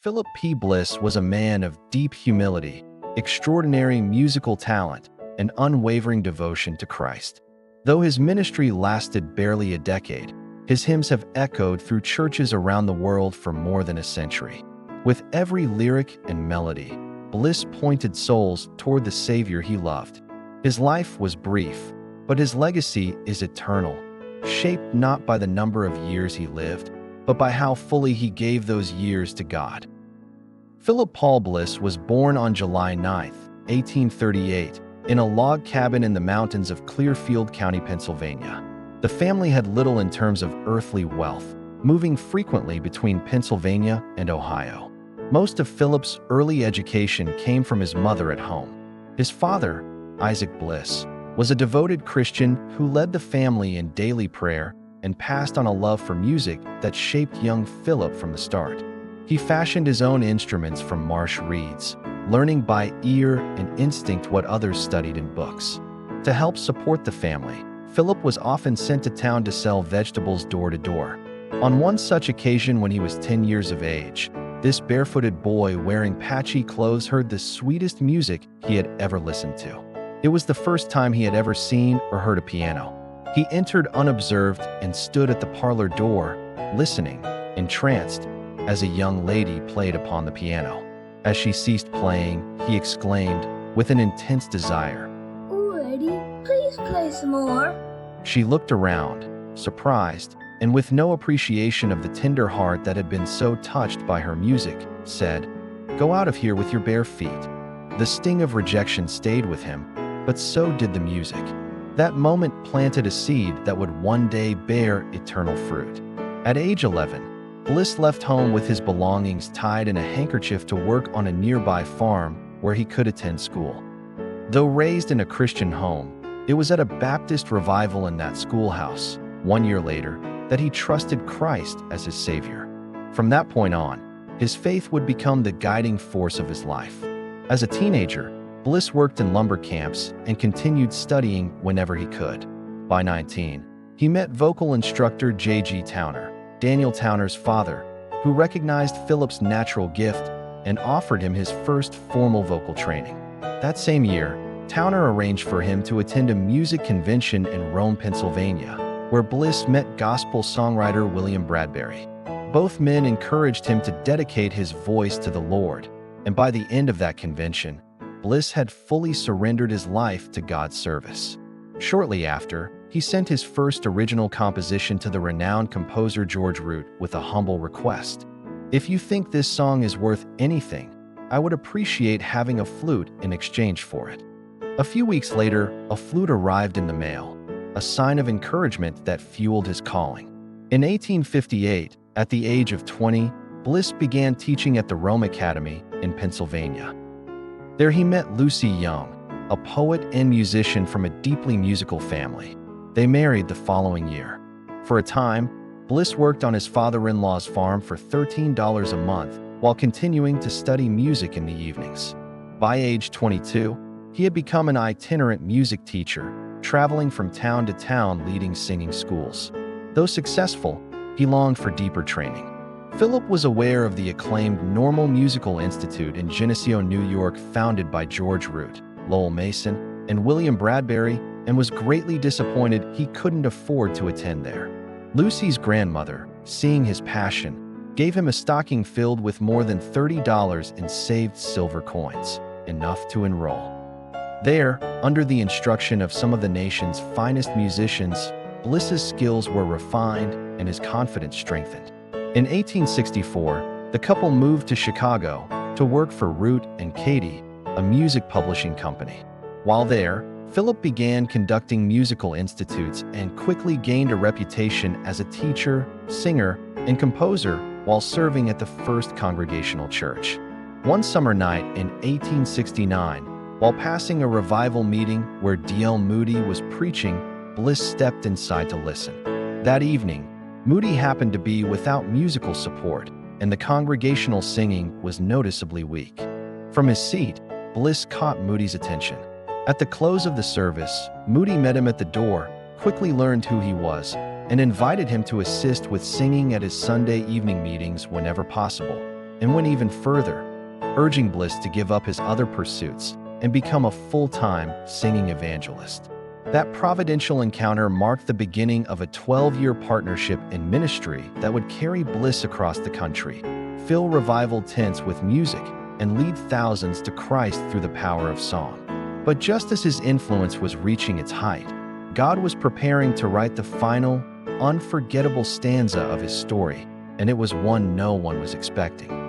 Philip P. Bliss was a man of deep humility, extraordinary musical talent, and unwavering devotion to Christ. Though his ministry lasted barely a decade, his hymns have echoed through churches around the world for more than a century. With every lyric and melody, Bliss pointed souls toward the Savior he loved. His life was brief, but his legacy is eternal, shaped not by the number of years he lived, but by how fully he gave those years to God. Philip Paul Bliss was born on July 9, 1838, in a log cabin in the mountains of Clearfield County, Pennsylvania. The family had little in terms of earthly wealth, moving frequently between Pennsylvania and Ohio. Most of Philip's early education came from his mother at home. His father, Isaac Bliss, was a devoted Christian who led the family in daily prayer and passed on a love for music that shaped young Philip from the start. He fashioned his own instruments from marsh reeds, learning by ear and instinct what others studied in books. To help support the family, Philip was often sent to town to sell vegetables door to door. On one such occasion when he was 10 years of age, this barefooted boy wearing patchy clothes heard the sweetest music he had ever listened to. It was the first time he had ever seen or heard a piano. He entered unobserved and stood at the parlor door, listening, entranced, as a young lady played upon the piano. As she ceased playing, he exclaimed, with an intense desire, "Oh, lady, please play some more." She looked around, surprised, and with no appreciation of the tender heart that had been so touched by her music, said, "Go out of here with your bare feet." The sting of rejection stayed with him, but so did the music. That moment planted a seed that would one day bear eternal fruit. At age 11, Bliss left home with his belongings tied in a handkerchief to work on a nearby farm where he could attend school. Though raised in a Christian home, it was at a Baptist revival in that schoolhouse, 1 year later, that he trusted Christ as his Savior. From that point on, his faith would become the guiding force of his life. As a teenager, Bliss worked in lumber camps and continued studying whenever he could. By 19, he met vocal instructor J.G. Towner, Daniel Towner's father, who recognized Philip's natural gift and offered him his first formal vocal training. That same year, Towner arranged for him to attend a music convention in Rome, Pennsylvania, where Bliss met gospel songwriter William Bradbury. Both men encouraged him to dedicate his voice to the Lord, and by the end of that convention, Bliss had fully surrendered his life to God's service. Shortly after, he sent his first original composition to the renowned composer George Root with a humble request. "If you think this song is worth anything, I would appreciate having a flute in exchange for it." A few weeks later, a flute arrived in the mail, a sign of encouragement that fueled his calling. In 1858, at the age of 20, Bliss began teaching at the Rome Academy in Pennsylvania. There he met Lucy Young, a poet and musician from a deeply musical family. They married the following year. For a time, Bliss worked on his father-in-law's farm for $13 a month while continuing to study music in the evenings. By age 22, he had become an itinerant music teacher, traveling from town to town leading singing schools. Though successful, he longed for deeper training. Philip was aware of the acclaimed Normal Musical Institute in Geneseo, New York, founded by George Root, Lowell Mason, and William Bradbury, and was greatly disappointed he couldn't afford to attend there. Lucy's grandmother, seeing his passion, gave him a stocking filled with more than $30 in saved silver coins, enough to enroll. There, under the instruction of some of the nation's finest musicians, Bliss's skills were refined and his confidence strengthened. In 1864, the couple moved to Chicago to work for Root and Cayce, a music publishing company. While there, Philip began conducting musical institutes and quickly gained a reputation as a teacher, singer, and composer while serving at the First Congregational Church. One summer night in 1869, while passing a revival meeting where D.L. Moody was preaching, Bliss stepped inside to listen. That evening, Moody happened to be without musical support, and the congregational singing was noticeably weak. From his seat, Bliss caught Moody's attention. At the close of the service, Moody met him at the door, quickly learned who he was, and invited him to assist with singing at his Sunday evening meetings whenever possible. and went even further, urging Bliss to give up his other pursuits and become a full-time singing evangelist. That providential encounter marked the beginning of a 12-year partnership in ministry that would carry Bliss across the country, fill revival tents with music, and lead thousands to Christ through the power of song. But just as his influence was reaching its height, God was preparing to write the final, unforgettable stanza of his story, and it was one no one was expecting.